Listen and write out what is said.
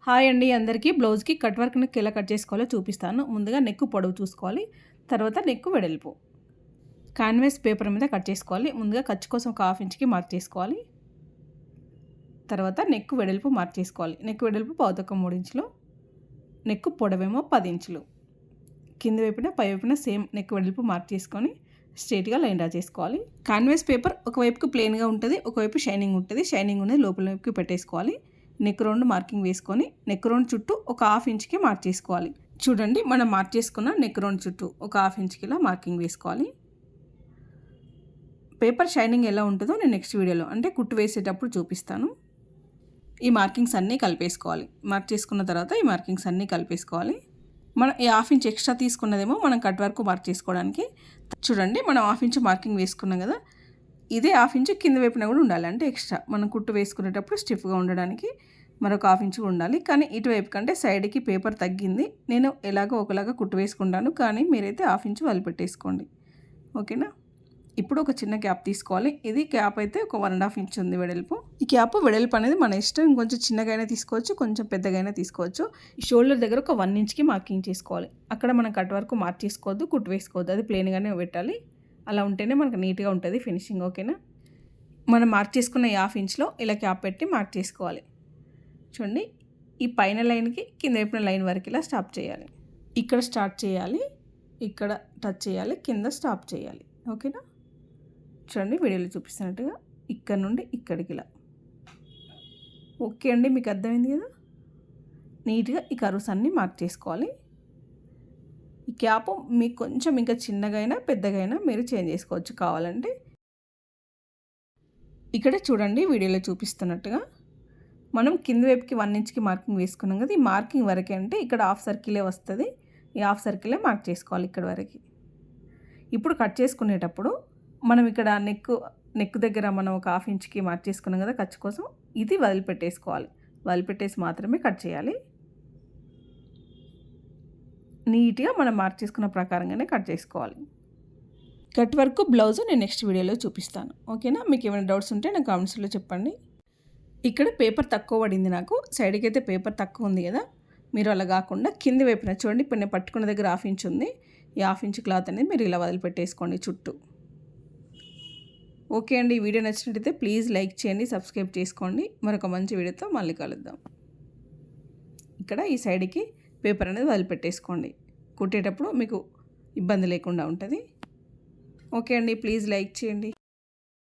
Hi అండి అందరికీ. బ్లౌజ్కి కట్ వర్క్ నెక్ ఎలా కట్ చేసుకోవాలో చూపిస్తాను. ముందుగా నెక్ పొడవు చూసుకోవాలి, తర్వాత నెక్ వెడల్పు. కాన్వాస్ పేపర్ మీద కట్ చేసుకోవాలి. ముందుగా ఖర్చు కోసం ఒక హాఫ్ ఇంచ్కి మార్క్ చేసుకోవాలి. తర్వాత నెక్ వెడల్పు మార్క్ చేసుకోవాలి. నెక్ వెడల్పు పావుతక్కువ 3 ఇంచులు, నెక్ పొడవేమో 10 ఇంచులు. కింది వైపున పై వైపున సేమ్ నెక్ వెడల్పు మార్క్ చేసుకొని స్ట్రైట్గా లైన్ డ్రా చేసుకోవాలి. కాన్వాస్ పేపర్ ఒకవైపుకి ప్లెయిన్గా ఉంటుంది, ఒకవైపు షైనింగ్ ఉంటుంది. షైనింగ్ ఉన్నది లోపల వైపుకి పెట్టేసుకోవాలి. నెక్ రౌండ్ మార్కింగ్ వేసుకొని నెక్ రౌండ్ చుట్టూ ఒక హాఫ్ ఇంచ్కి మార్క్ చేసుకోవాలి. చూడండి, మనం మార్క్ చేసుకున్న నెక్ రౌండ్ చుట్టూ ఒక హాఫ్ ఇంచ్కి ఇలా మార్కింగ్ వేసుకోవాలి. పేపర్ షైనింగ్ ఎలా ఉంటుందో నేను నెక్స్ట్ వీడియోలో అంటే కుట్టు వేసేటప్పుడు చూపిస్తాను. ఈ మార్కింగ్స్ అన్నీ కలిపేసుకోవాలి. మార్క్ చేసుకున్న తర్వాత ఈ మార్కింగ్స్ అన్నీ కలిపేసుకోవాలి. మనం ఈ హాఫ్ ఇంచ్ ఎక్స్ట్రా తీసుకున్నదేమో మనం కట్ వరకు మార్క్ చేసుకోవడానికి. చూడండి, మనం హాఫ్ ఇంచ్ మార్కింగ్ వేసుకున్నాం కదా, ఇదే హాఫ్ ఇంచ్ కింద వైపున కూడా ఉండాలి. అంటే ఎక్స్ట్రా మనం కుట్టు వేసుకునేటప్పుడు స్టిఫ్గా ఉండడానికి మరొక హాఫ్ ఇంచ్ ఉండాలి. కానీ ఇటువైపు కంటే సైడ్కి పేపర్ తగ్గింది. నేను ఎలాగో ఒకలాగా కుట్టు వేసుకుంటాను, కానీ మీరైతే హాఫ్ ఇంచ్ వదిలిపెట్టేసుకోండి. ఓకేనా? ఇప్పుడు ఒక చిన్న క్యాప్ తీసుకోవాలి. ఇది క్యాప్ అయితే ఒక 1.5 ఇంచ్ ఉంది వెడల్పు. ఈ క్యాప్ వెడల్పు అనేది మన ఇష్టం. ఇంకొంచెం చిన్నగైనా తీసుకోవచ్చు, కొంచెం పెద్దగైనా తీసుకోవచ్చు. ఈ షోల్డర్ దగ్గర ఒక 1 ఇంచ్కి మార్కింగ్ చేసుకోవాలి. అక్కడ మనం కట్ వరకు మార్క్ చేసుకోవద్దు, కుట్టు వేసుకోవద్దు. అది ప్లెయిన్గానే పెట్టాలి. అలా ఉంటేనే మనకు నీట్గా ఉంటుంది ఫినిషింగ్. ఓకేనా? మనం మార్క్ చేసుకున్న ఈ హాఫ్ ఇంచ్లో ఇలా క్యాప్ పెట్టి మార్క్ చేసుకోవాలి. చూడండి, ఈ పైన లైన్కి కింద వైపున లైన్ వరకు ఇలా స్టాప్ చేయాలి. ఇక్కడ స్టార్ట్ చేయాలి, ఇక్కడ టచ్ చేయాలి, కింద స్టాప్ చేయాలి. ఓకేనా? చూడండి, వీడియోలో చూపిస్తున్నట్టుగా ఇక్కడ నుండి ఇక్కడికి ఇలా. ఓకే అండి, మీకు అర్థమైంది కదా? నీట్గా ఈ కర్వ్స్ అన్నీ మార్క్ చేసుకోవాలి. ఈ క్యాప్ మీకు కొంచెం ఇంకా చిన్నగైనా పెద్దగైనా మీరు చేంజ్ చేసుకోవచ్చు కావాలంటే. ఇక్కడ చూడండి, వీడియోలో చూపిస్తున్నట్టుగా మనం కింద వైపుకి 1 ఇంచ్కి మార్కింగ్ వేసుకున్నాం కదా, ఈ మార్కింగ్ వరకే. అంటే ఇక్కడ హాఫ్ సర్కిలే వస్తుంది. ఈ హాఫ్ సర్కిలే మార్క్ చేసుకోవాలి ఇక్కడ వరకు. ఇప్పుడు కట్ చేసుకునేటప్పుడు మనం ఇక్కడ నెక్ దగ్గర మనం ఒక హాఫ్ ఇంచ్కి మార్క్ చేసుకున్నాం కదా ఖర్చు కోసం, ఇది వదిలిపెట్టేసుకోవాలి. వదిలిపెట్టేసి మాత్రమే కట్ చేయాలి. నీట్గా మనం మార్క్ చేసుకున్న ప్రకారంగానే కట్ చేసుకోవాలి. కట్ వర్క్ బ్లౌజ్ నేను నెక్స్ట్ వీడియోలో చూపిస్తాను. ఓకేనా? మీకు ఏమైనా డౌట్స్ ఉంటే నాకు కామెంట్స్లో చెప్పండి. ఇక్కడ పేపర్ తక్కువ పడింది నాకు, సైడ్కి అయితే పేపర్ తక్కువ ఉంది కదా, మీరు అలా కాకుండా కింది వైపున చూడండి, ఇప్పుడు నేను పట్టుకున్న దగ్గర హాఫ్ ఇంచ్ ఉంది. ఈ హాఫ్ ఇంచ్ క్లాత్ అనేది మీరు ఇలా వదిలిపెట్టేసుకోండి చుట్టూ. ఓకే అండి, ఈ వీడియో నచ్చినట్టయితే ప్లీజ్ లైక్ చేయండి, సబ్స్క్రైబ్ చేసుకోండి. మరొక మంచి వీడియోతో మళ్ళీ కలుద్దాం. ఇక్కడ ఈ సైడ్కి పేపర్ అనేది వదిలిపెట్టేసుకోండి, కుట్టేటప్పుడు మీకు ఇబ్బంది లేకుండా ఉంటుంది. ఓకే అండి, ప్లీజ్ లైక్ చేయండి.